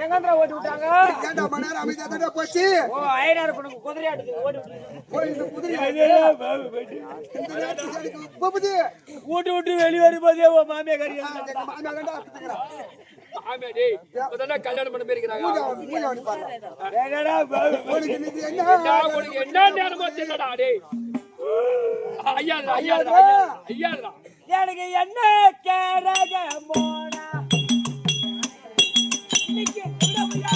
எங்கன்றா ஓடி விட்டாங்க? ஏண்டா மணி நேரம் அமைதியா தானே போச்சு. ஓ ஐயனார் பொண்ணுக்கு குதிரை ஆடுது ஓடி விட்டு. ஓ இந்த குதிரை போகுது. ஊட்டி விட்டு வெளிய வரி போதே ஓ மாமியா கறியா. மாமியா கண்டா அத்துக்கறா. மாமியா டேய் இப்பதானே கல்யாணம் பண்ண போயிருக்காங்க. மூஞ்ச வந்து பாரு. என்னடா உனக்கு நீ என்ன உனக்கு என்ன நேரமோ தெரியலடா டேய். ஐயா எனக்கு என்ன கேரக மோனா இன்னைக்கு குடமையா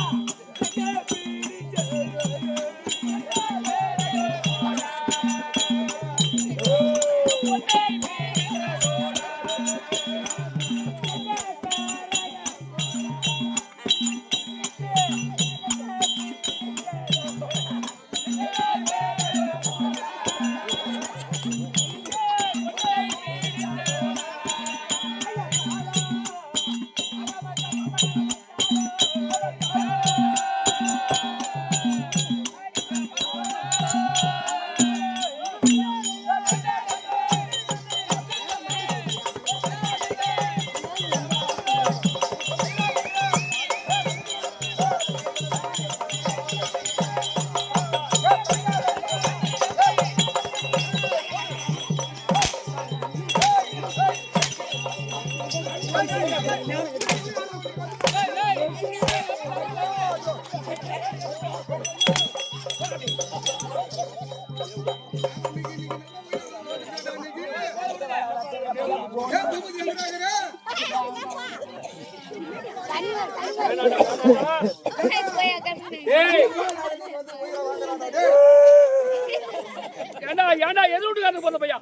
ஏண்டா எதிர்வீட்டுக்காரனு போன பையா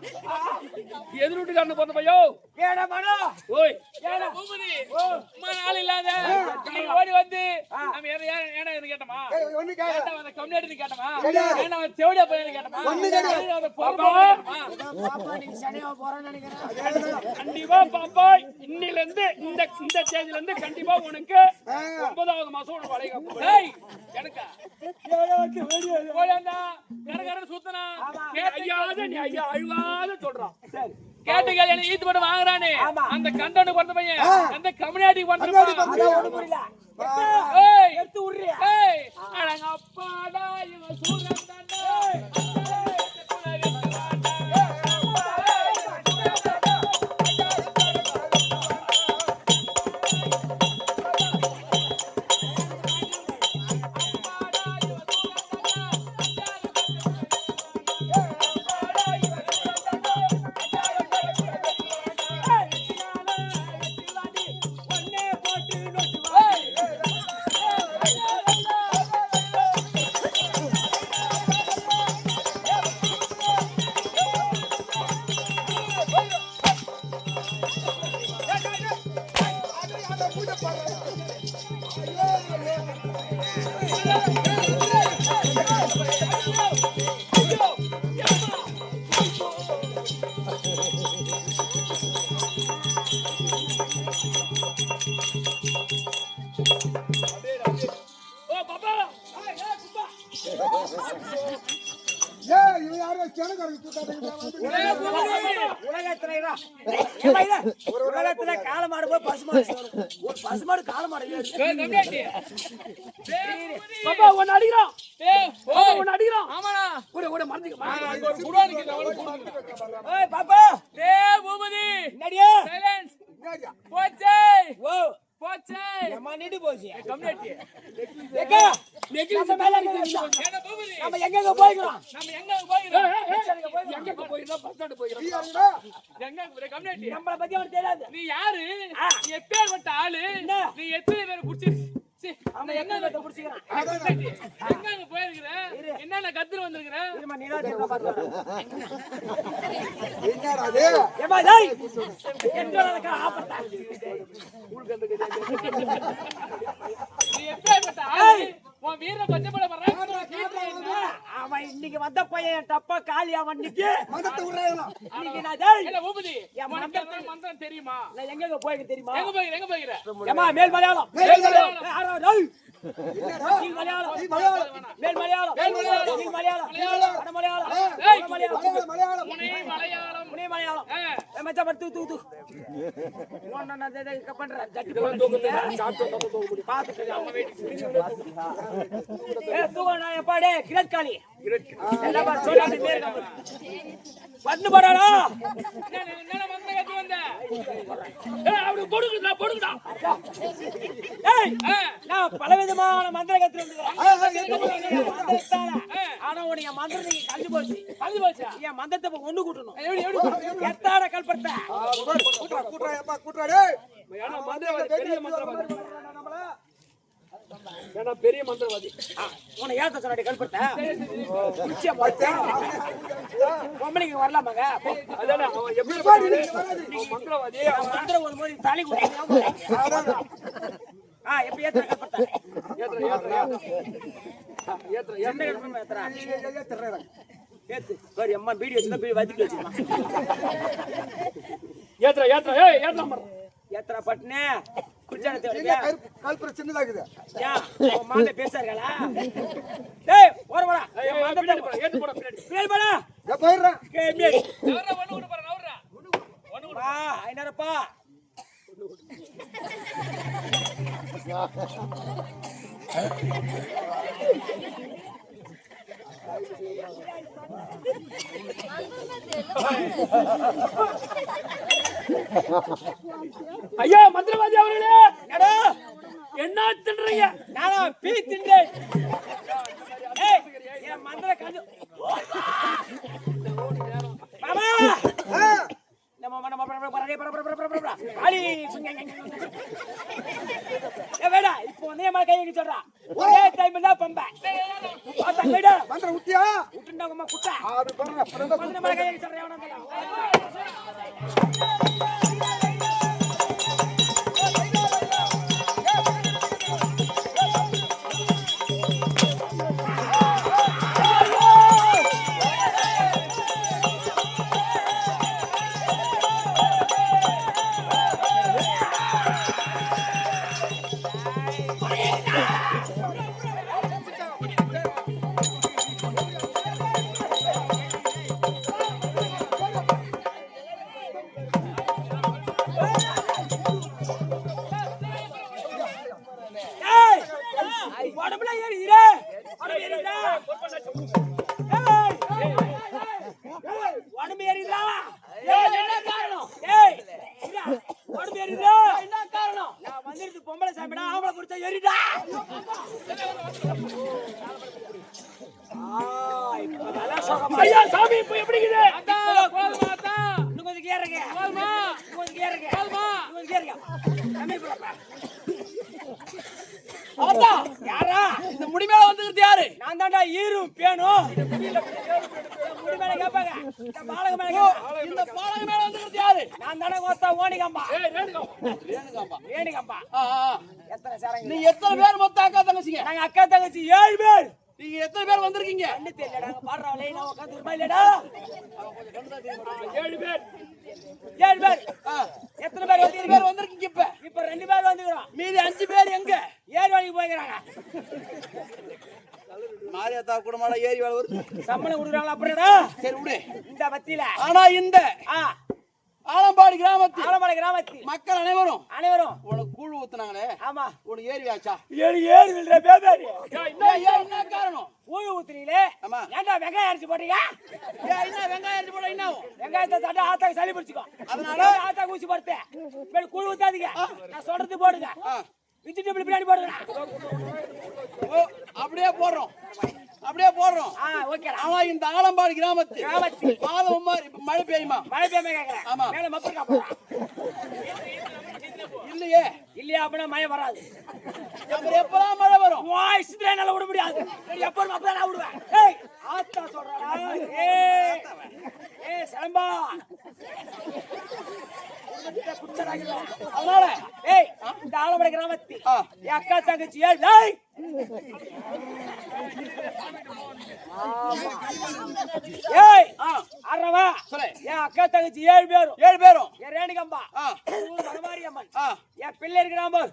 எதிர்வீட்டுக்காரனு போன பையோ ஏடா மனோ ஓய் ஏடா பூபதி அம்மா நாள் இல்லாத நீ ஓடி வந்து நம்ம ஏடா என்ன கேட்டமா ஒண்ணு கேளு. கேட்டா அந்த கம்யூனிட்டி கேட்டமா ஏன்னா அவன் செவடியா பையன் கேட்டமா ஒண்ணு கேளு. பாப்பா நீ சனியா போறன்னு நினைக்கிறேன். கண்டிப்பா பாப்பா இன்னில இருந்து இந்த ஸ்டேஜ்ல இருந்து கண்டிப்பா உனக்கு 9வது மாசம் உனக்கு வளைக. டேய் எனக்கா ஓடியாண்டா கரகர சுத்தனா நீ ஐயா அழுவாத சொல்றான். சரி கேட்டு கேளு என்ன ஈத்து மட்டும் வாங்குறானே அந்த கண்டனுக்கு பிறந்த பையன் அந்த கம்யூனிட்டி பிறந்த பையன் ஒண்ணு புரியல. ஏய் எடுத்து உர்றியா? ஏய் அடங்க அப்பாடா இவன் சூரன் தான்டா. இவன் யாரோ சேனக்காரங்க கூட்டாங்க. உலகத்துல ஏம்மா இது? உலகத்துல காளமாடு போய் பசுமாடு சேரும். ஒரு பசுமாடு காளமாடு ஏறு. கம்யூனிட்டி பாப்பா உன்னை அடிக்கிறான் டேய் பாப்பா உன்னை அடிக்கிறான் ஆமாடா கூட மறந்துக்க அங்க ஒரு குடா நிக்குது அவன ஏய் பாப்பா டேய் பூபதி என்னடியா? சைலன்ஸ் என்னடியா? போச்சே ஓ போச்சே ஏம்மா நீடி போச்சு. கம்யூனிட்டி ஏக்கா நம்ம மேல இருக்கு. ஏடா பூபதி நம்ம எங்க போய்க்கிறோம்? நம்ம எங்க போயிரோம் எங்க போயிருந்தா பஸ் ஸ்டாண்ட் போயிருந்தா நீ யாருடா? எங்க போற கம்யூனிட்டி நம்மள பத்தி அவனுக்கு தெரியாது. நீ யாரு நீ எப்பேர்ப்பட்ட ஆளு நீ எத்தனை பேரை புடிச்சு அவன் என்ன வேலை புடிச்சிக்கிறான்? எங்க போயிருக்கிற என்னென்ன கத்துட்டு வந்திருக்கிற இருமா நீ தான் சொல்ல பாத்து. என்னடா அது? ஏம்மா டேய் என்னடா ஆபத்தா? நீ எப்பேர்ப்பட்ட ஆளு உன் வீர பச்சைப்பட வர்றான் அவன் இன்னைக்கு வந்த பையன் டப்பா காலி அவன் இன்னைக்கு மதத்தை விடுறாங்களா? இன்னைக்கு நான் டேய் இல்ல பூபதி உனக்கு எதாவது மந்திரம் தெரியுமா நான் எங்க போய்க்க தெரியுமா? எங்க போகிற ஏம்மா மேல் மலையாளம். மேல் மலையாளம். ஏய், ஆரோ டேய் என்னடா? கீழ் மலையாளம். நீ மலையாளம். மேல் மலையாளம். மேல் மலையாளம். கீழ் மலையாளம். வட மலையாளம். ஏய், வட மலையாளம். மலையாளம். முனை மலையாளம் முனி மலையாளம். ஏய் மச்சான் பட்டு தூ. ஒண்ணு நான் இதை பண்றேன். ஜட்டி பாத்துட்டு அவங்க ஏய் தூங்க நான் எப்பாடே கிரட் காலி. எல்லாம் பா சொல்லாத பேர் நம்ம. வந்து போறாடா. என்ன மந்திரம் கத்து வந்த அவரு போடுங்கடா ஏய் நான் பலவிதமான மந்திர கத்து வந்துறேன். ஆனா உனக்கு மந்திரம் நீங்க கழிஞ்சு போச்சு. என் மந்திரத்தை ஒண்ணு கூட்டணும். எப்படி எத்தாட கல்பர்த்த கூட்டுறா, எப்பா, கூட்டுறா, டேய். ஏன்னா மந்திரவாதி பெரிய மந்திரவாதி நம்மள ஏன்னா பெரிய மந்திரவாதி உன்னை ஏத்த சொன்னாடி கல்பர்த்த நிச்சயம் பார்த்தேன். பொம்பளைக்கு வரலாமாங்க? அதானே அவன் எப்படி அவன் மந்திரவாதி அவன் மந்திரம் ஒரு மாதிரி தலை குட்டி எப்படி ஏத்த கல்பர்த்த ஏத்துற என்ன கல்பம் ஏத்துறா? ஏத்துறேன். ஏத்து சரி அம்மா பீடி வச்சுதான் பீடி வச்சுட்டு வச்சுமா ஏத்துற ஏய் ஏத்துற மரம் ஏத்துறா பட்டுனே குடிச்சானத்தை எங்க கல்புர சின்னதாக்குது. உன் மாலை பெருசா இருக்காளா? டேய் ஓர வாடா. ஏத்து போட பின்னாடி பின்னாடி வாடா. நான் போயிடுறேன். கேமியடி எவரா ஒண்ணு கூட பாரு நவரா வா ஐநரப்பா. ஐயா மந்திரவாதி அவர்களே என்னடா என்ன தின்றீங்க? நானா பீ திண்டேன். ஏய் என் மந்திர கஞ்சு மாமா நம்ம காளி வேடா இப்போ வந்து என் மேல கை வைக்க சொல்றா. ஒரே டைம் தான் பம்ப பார்த்தா கைடா மந்திரம் விட்டியா? விட்டுண்டாங்கம்மா குட்டா அது பண்றேன். அப்புறம் வந்து மேல கை வைக்க சொல்றேன். எவனா இருந்தாலும் உடம்புல ஏறிடுறே. உடம்பு ஏறிடுறா. உடம்பு ஏறிடுறா. என்ன காரணம்? ஏய் உடம்பு ஏறிடுறா. என்ன காரணம்? நான் வந்துட்டு பொம்பளை சாமிடா ஆம்பளை புடிச்சா ஏறிடா. ஐயா சாமி இப்போ எப்படி இருக்குது? போதுமாத்தா இன்னும் கொஞ்சம் ஏறுங்க. போதுமா கொஞ்சம் ஏறுங்க. போதுமா கொஞ்சம் ஏறுங்க. கம்மி போடா. ஆத்தா யாரா? இந்த முடி மேல வந்துக்கிறது யாரு? நான் தான்டா ஈரும் பேணும். முடி மேல கேப்பாங்க. இந்த பாலக மேல கேப்பாங்க. இந்த பாலக மேல வந்துக்கிறது யாரு? நான் தானே கோஸ்தா ஓணிகம்பா. ஏய் ரேணுகா ஏணிகம்பா. எத்தனை சாரங்க? நீ எத்தனை பேர் மொத்த அக்கா தங்கச்சிங்க? நாங்க அக்கா தங்கச்சி 7 பேர். நீங்க எத்தனை பேர் வந்திருக்கீங்க? கண்ணு தெரியலடா. நாங்க பாடுறோம் லைனா உட்கார்ந்து இருமா இல்லடா. 7 பேர் 7 பேர். எத்தனை பேர் எத்தனை பேர் வந்திருக்கீங்க இப்ப? இப்ப 2 பேர் வந்துக்கிறோம். மீதி 5 பேர் எங்க? ஏர்வாடிக்கு போய்க்கிறாங்க. மாரியாத்தா குடும்பமா ஏறி வேலை வருது. சம்பளம் கொடுக்குறாங்களா அப்படிடா? சரி விடு. இந்த பத்தியில ஆனா இந்த ஆலம்பாடி கிராமத்தில் ஆலமலை கிராமத்தில் மக்கள் அனைவரும் அனைவரும் உனக்கு கூழ் ஊத்துனாங்களே ஆமா உனக்கு ஏறியாச்சா ஏறி விழுற பேபாரி என்ன காரணம் கூழ் ஊத்துனீங்களே ஆமா. ஏன்டா வெங்காயம் அரைச்சு போட்டீங்க என்ன வெங்காயம் அரைச்சு போட என்ன ஆகும்? வெங்காயத்தை சாப்பிட்டா ஆத்தாக்கு சளி பிடிச்சிக்கும் அதனால? ஆத்தாக்கு ஊசி போடுத்து இப்ப கூழ் ஊத்தாதீங்க நான் சொல்றது போடுங்க வெஜிடபிள் பிரியாணி போடுங்க ஓ அப்படியே போடுறோம் அப்படியே போடுறோம் ஓகே ஆனா இந்த ஆலம்பாடி கிராமத்தில் கிராமத்தில் மாதம் மாதிரி இப்ப மழை பெய்யுமா மழை பெய்யாம கேக்குறேன் ஆமா. மேல மப்பர்க்கா போடுறா இல்லையே இல்லையா அப்படின்னா மழை வராது அப்புறம் எப்பதான் மழை வரும் வாய்ஸ்ல என்னால விட முடியாது எப்ப அப்பதான் நான் விடுவேன் ஏய் ஆத்தா சொல்றா ஏய் சம்பா அதனால ஏய் இந்த ஆலமலை கிராமத்தில் என் அக்கா தங்கச்சி ஏய் ஏய் அறவா சொல்லு. என் அக்கா தங்கச்சி 7 பேரும் 7 பேரும் என் ரேணுகம்பா ஊர் மரமாரி அம்மன் என் பிள்ளை இருக்கிறான் போது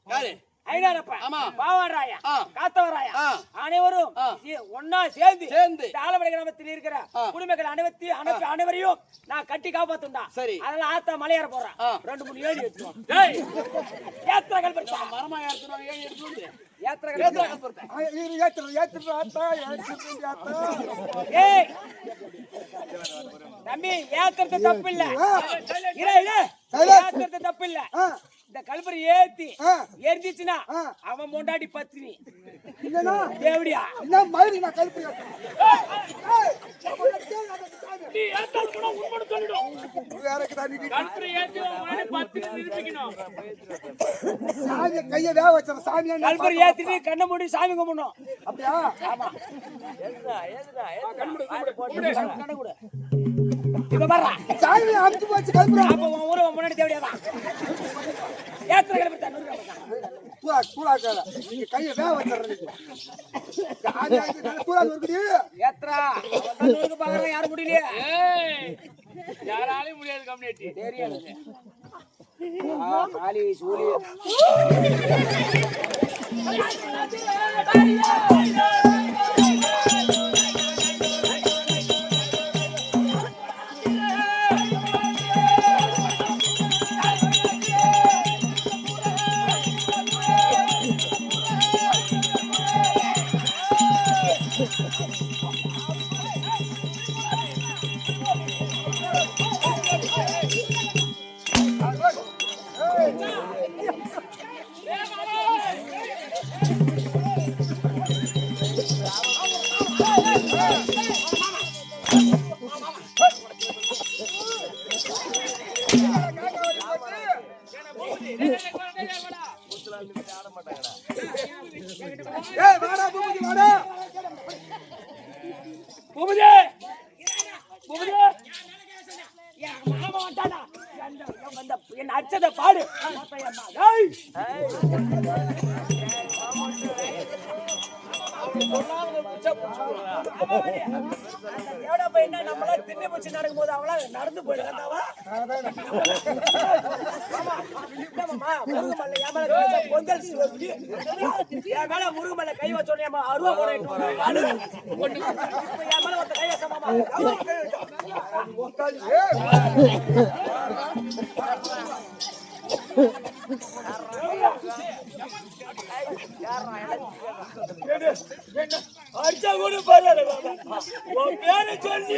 யாரு ஐநாரப்பா ஆமா. பாவாராயா ஆ. காத்தவராயா ஆ. அனைவரும் ஆ. ஒன்னா சேர்ந்து சேர்ந்து. இந்த ஆலமலை கிராமத்தில் இருக்கிற குடிமக்கள் அனைவரையும் நான் கட்டி காப்பாத்துண்டா சரி. அதனால ஆத்தா மலையேற போறேன் 2-3 ஏழி எடுத்துவோம் யாத்திரைகள் படுத்தா மரமா ஏற்றுறோம் ஏன் எடுத்து யாத்திரைகள் ஏத்துற ஆத்தா ஏய் தம்பி ஏத்துறது தப்பு இல்ல ஏத்துறது தப்பு இல்ல இந்த கல்பரி ஏத்தி எரிஞ்சிச்சுன்னா அவன் முண்டாடி பத்தினி இல்லனா தேவடியா என்ன மாதிரி நான் கல்பி நீ ஏத்தால் கூட உண்மையை சொல்லிடும். வேறக்கு தான் நீ கல்பனை ஏத்தி உன் முன்னாடி 10 நிரூபிக்கணும். சாமி கைய வேக வச்சற சாமி கல்பரி ஏத்திட்டு கண்ண மூடி சாமி கும்பிடணும் அப்படியே ஆமா கண்ண கூட இப்ப பாரு சாமி அமுத்து போச்சு கல்பி அப்ப உன் ஊரு முன்னாடி தேவடியா ஏத்திர கல்பரி தான் கூடாக்காத நீங்க கைய வேக வச்சற நீங்க சாமி ஆயிட்டு நல்ல கூடாது இருக்குது ஏத்ரா அவனுக்கு பாக்குறேன் யாரும் முடியலையே ஏய் யாராலையும் முடியாது கம்யூனிட்டி. தெரியாது காலி சூலி ஏய் வாடா பூமிக்கு வாடா பூபதி பூபதி என் மாமா வந்தானா என்ன அச்சத பாடு நம்மளா திண்ணி பூச்சி நடக்கும் போது அவளா நடந்து போயிடுறாவா என் மேல முருகமல்ல கை வச்சோடனே அருவா போட என் மேல ஒருத்த கை வச்ச அடிச்சா கூட பாரு உன் பேரை சொல்லி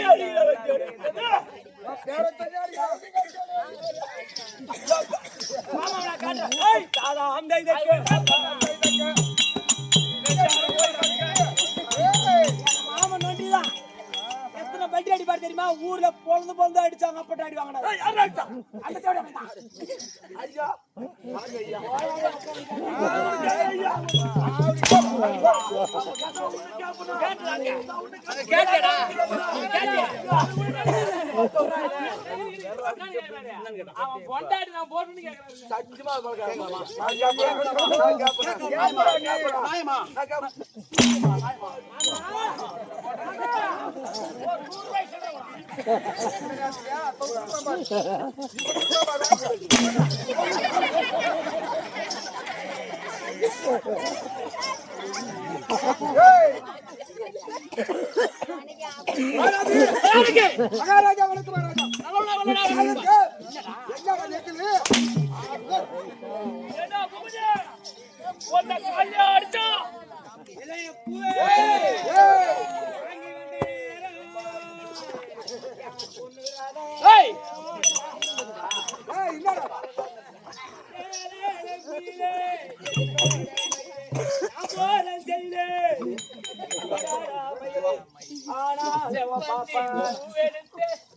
மாமா காட்டுறேன் தாதா அந்த மாமன் நோண்டிதான் எத்தனை பட்டி அடிப்பாரு தெரியுமா ஊர்ல பொழுது அடிச்சாங்க அப்பட்ட அடி வாங்கினாங்க அந்த தேவை ஐயா அவன் பொண்டாடி நான் போட்டுன்னு கேக்குறேன். மகாராஜா வணக்கம் மகாராஜா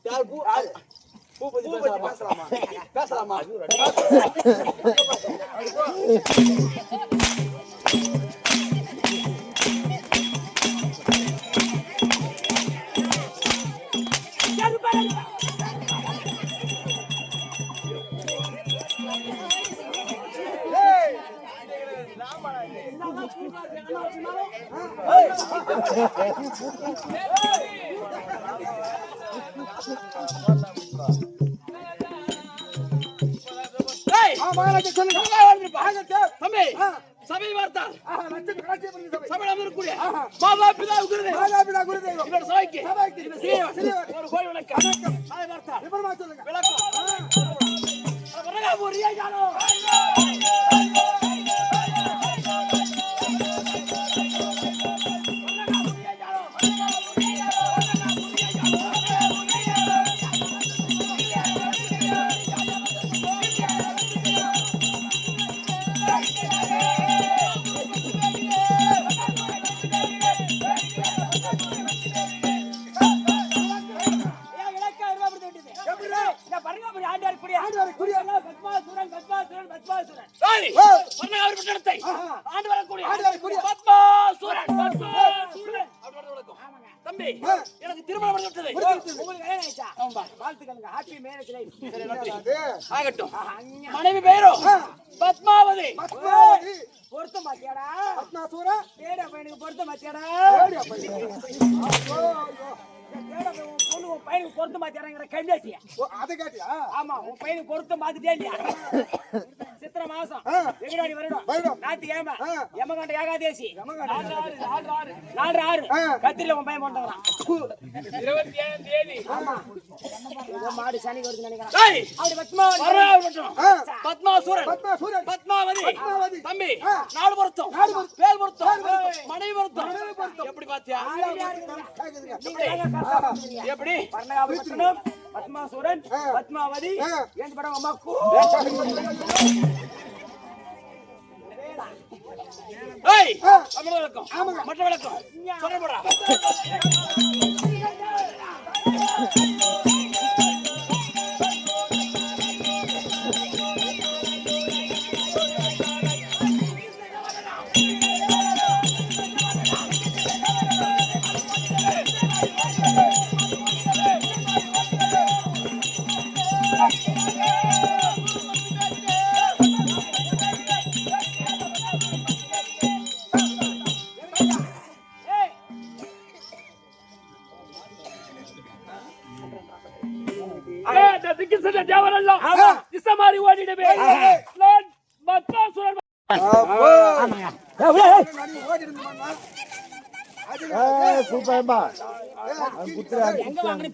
யார் பூ பத்தி பேசலாமா? பேசலாமா? தம்பி சபை வார்த்தார் சபையில் அமரக்கூடிய மாதா பிதா குருதேவம் இவரோட சபைக்கு ஒரு கோயில் வணக்கம் சபை வார்த்தார் விளக்கம் தம்பி எனக்கு திருமணம் ஆகட்டும். மனைவி பேரோ பத்மாவதி. பொருத்த மாத்தியாடா பொருத்த மாத்தியாடா பொண்ணு உன் பையனுக்கு பொருத்த மாத்தியாடாங்கிற கண்டாட்டியா அதை கேட்டியா? ஆமா உன் பையனுக்கு பொருத்த மாத்திட்டே இல்லையா? சித்திரை மாசம் வெகுடாடி வருடம் ஞாயிற்றுக்கிழமை யமகண்ட ஏகாதேசி 4/6 கத்திரில உன் பையன் போட்டான் 27ஆம் தேதி. ஆமா மாடு சனி வருது நினைக்கிறேன். அப்படி பத்மாசுரன் பத்மாவதி தம்பி நாடு பொருத்தம் பேர் பொருத்தம் மனைவி பொருத்தம் எப்படி பாத்தியா? எப்படி பத்மாசுரன் பத்மாவதி ஏன் படம் அம்மாக்கு விளக்கம் மற்ற விளக்கம் சொல்லப்படா. மாதிரி ஓடிடுவே பத்மாசுரன்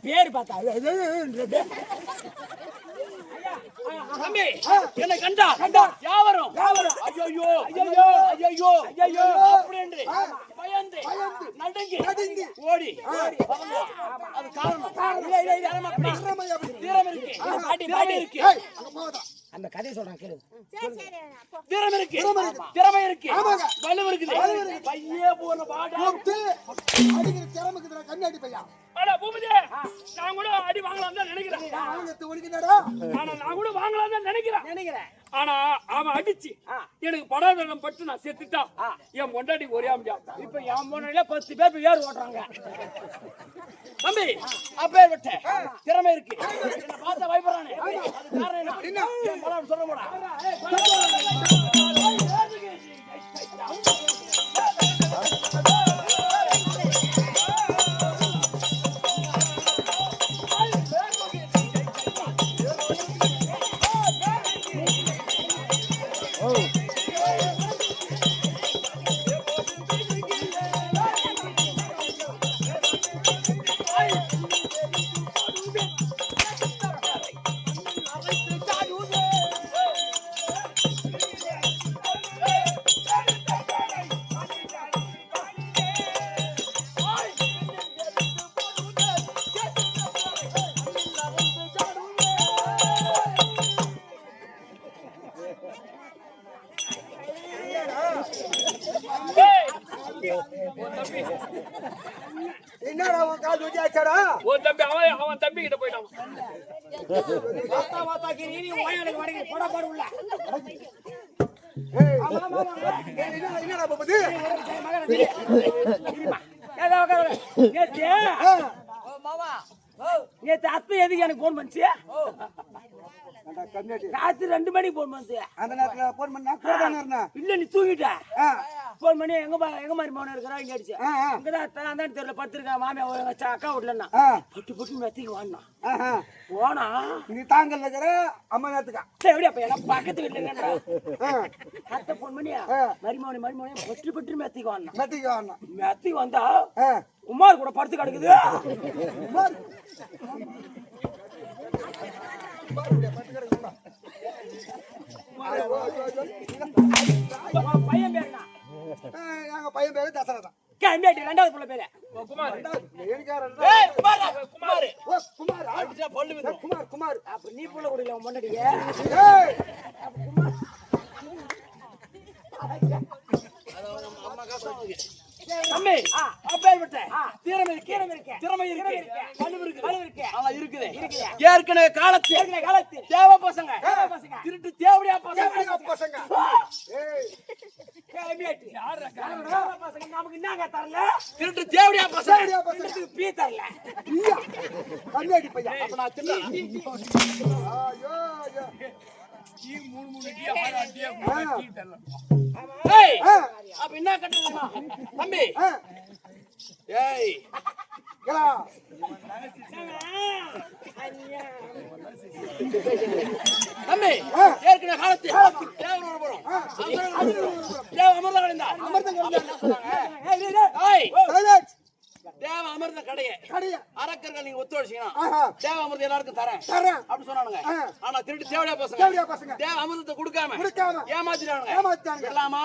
பேரு பார்த்தா தம்பி என்ன கண்டா யாவரும் ஐயோ ஐயோ ஐயோ ஐயோ அப்படி பயந்து நடுங்கி ஓடி அது காரணம் தீரம் இருக்கு அந்த கதையை சொல்றேன் கேளு. தீரம் இருக்கு திறமை இருக்கு வலு இருக்குது பையே போன பாடா அடிக்கிற திறமைக்கு கண்ணாடி பையா. அட பூபதி நான் கூட அடி வாங்கலாம் தான் நினைக்கிறேன். ஆனா நான் கூட வாங்கலாம் தான் நினைக்கிறேன். ஆனா அவன் அடிச்சு எனக்கு படாதனம் பட்டு நான் செத்துட்டா என் பொண்டாட்டி ஒரே அம்ஜா. இப்ப என் பொண்ணுல 10 பேர் ஏறு ஓட்டுறாங்க. தம்பி அப்பேர் விட்ட திறமை இருக்கு என்ன பார்த்த பயப்படுறானே அது காரணம் என்ன படம் சொல்ல போடா. கால் ஊத்தி ஆச்சாடா ஒரு தம்பி அவன் தம்பி கிட்ட போயிட்டான். வாத்தா வாத்தா கிரி நீ வாயலுக்கு வடக்கு போடா பாடு உள்ள. ஏய் என்னடா பாப்பது ஏதோ நேத்து நேத்து அத்தை எதுக்கு எனக்கு போன் பண்ணுச்சு? ராத்திரி 2 மணிக்கு போன் பண்ணுச்சு. அந்த நேரத்துல போன் பண்ணா போறானே இல்ல நீ தூங்கிட்ட. போன் பண்ணி எங்க மாதிரி மௌனம் இருக்கிறா இங்க அடிச்சு. இங்கதான் அந்த தெருல படுத்திருக்கா மாமியா அக்கா வீட்டுலன்னா பட்டு பட்டு மெத்திக்கு வாடினா போனா நீ தாங்கல் இருக்கிற அம்மா நேரத்துக்கா எப்படியா பையன் பக்கத்து வீட்டுல அத்தை போன் பண்ணியா மரிமோனி பட்டு பட்டு மெத்திக்கு வாடினா மெத்திக்கு வந்தா உமார் கூட படுத்து கிடக்குது. பையன் பேரு எங்க பையன் பேரு தசரதா கேம்பேட்டி 2வது புள்ள பேரு குமார். குமார் அப்ப நீ புள்ள குடில முன்னாடியே தம்பி அப்பேற்பட்ட திறமை இருக்கு வலு இருக்கு அவன் இருக்குது ஏற்கனவே காலத்து தேவ பசங்க திருட்டு தேவடியா பசங்க நமக்கு என்ன தரல திருட்டு தேவடியா பசங்க பீ தரல கண்ணாடி பையா அப்ப நான் தின்னா அப்ப என்ன கட்டுறா தம்பி ஏய் தம்பி ஏற்கனவே காலத்து தேவனோட போறோம் தேவ அமிர்தம் கிடைந்தா தேவ அமிர்தம் கடைய அரக்கர்கள் நீங்க ஒத்துழைச்சீங்கன்னா தேவ அமிர்தம் எல்லாருக்கும் தரேன் அப்படின்னு சொன்னானுங்க. ஆனா திருட்டு தேவடியா பசங்க தேவ அமிர்தத்தை கொடுக்காம ஏமாத்திட்டானுங்க. விடலாமா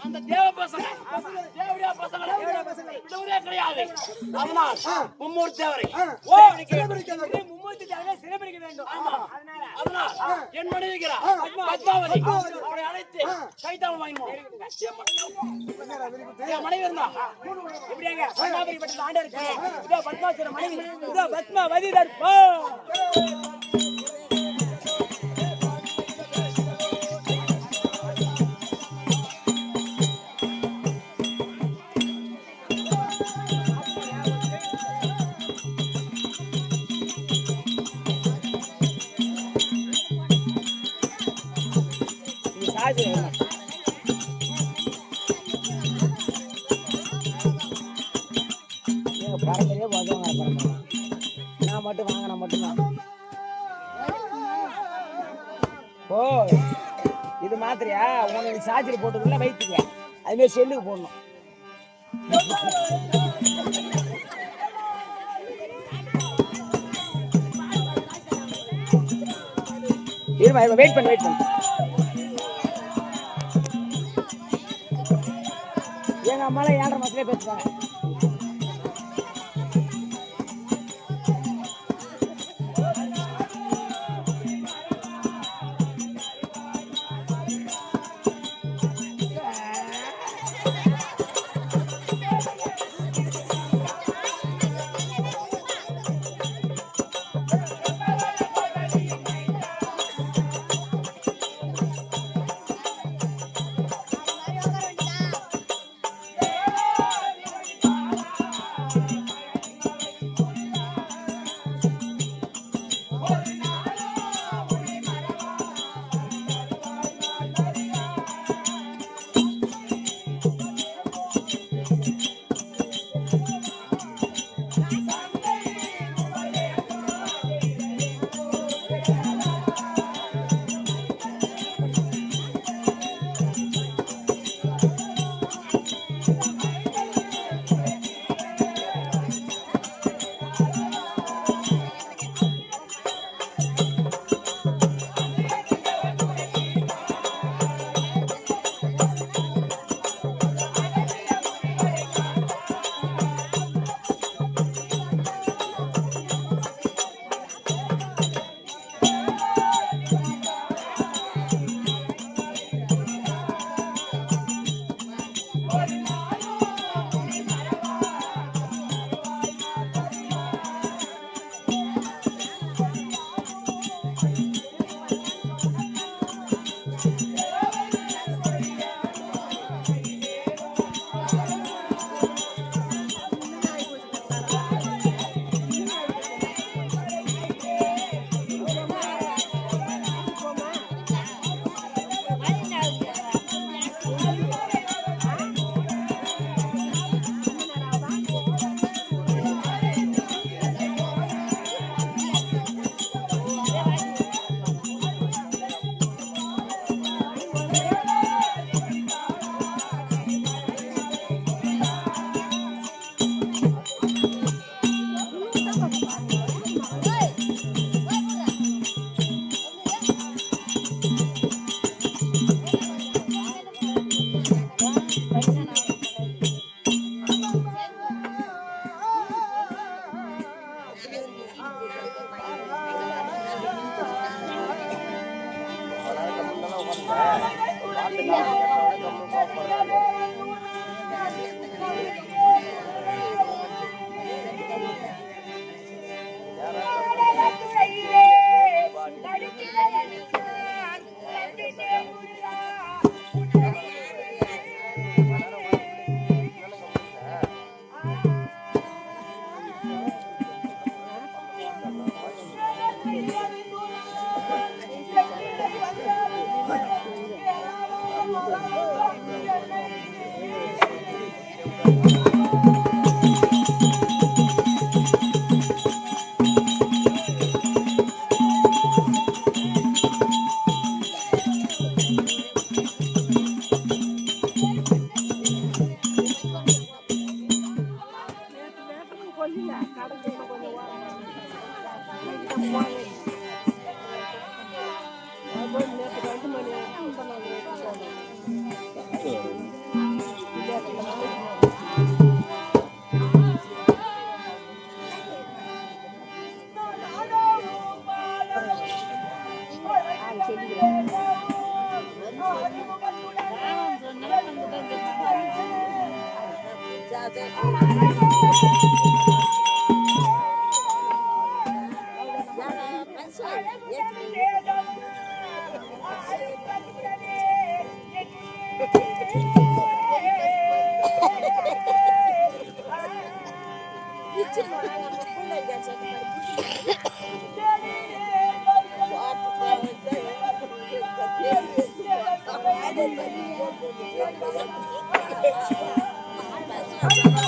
அந்த தேவ பசங்க தேவடியா பசங்களை விடுவதே கிடையாது. அதனால் மும்மூர்த்தி தேவரை சிறைபிடிக்க வேண்டும். அதனால் என் மனைவி பத்மாவதி அவரை அழைத்து கைத்தாளம் வாங்கினோம். என் மனைவி இருந்தா எப்படியாங்க பத்மாவதி ஆண்டா இருக்கு. இதோ பத்மாவதி மனைவி இதோ பத்மாவதி தர்பா பாரம்பரிய போதுவாங்க. நான் மட்டும் வாங்கினா மட்டும்தான். ஓ இது மாத்திரையா உனக்கு சார்ஜர் போட்டுக்குள்ள வைத்துக்க. அதுமாரி செல்லுக்கு போடணும். இருமா வெயிட் பண்ணு எங்க அம்மால 7:30 மாசத்துலயே பேசுவாங்க. Thank you.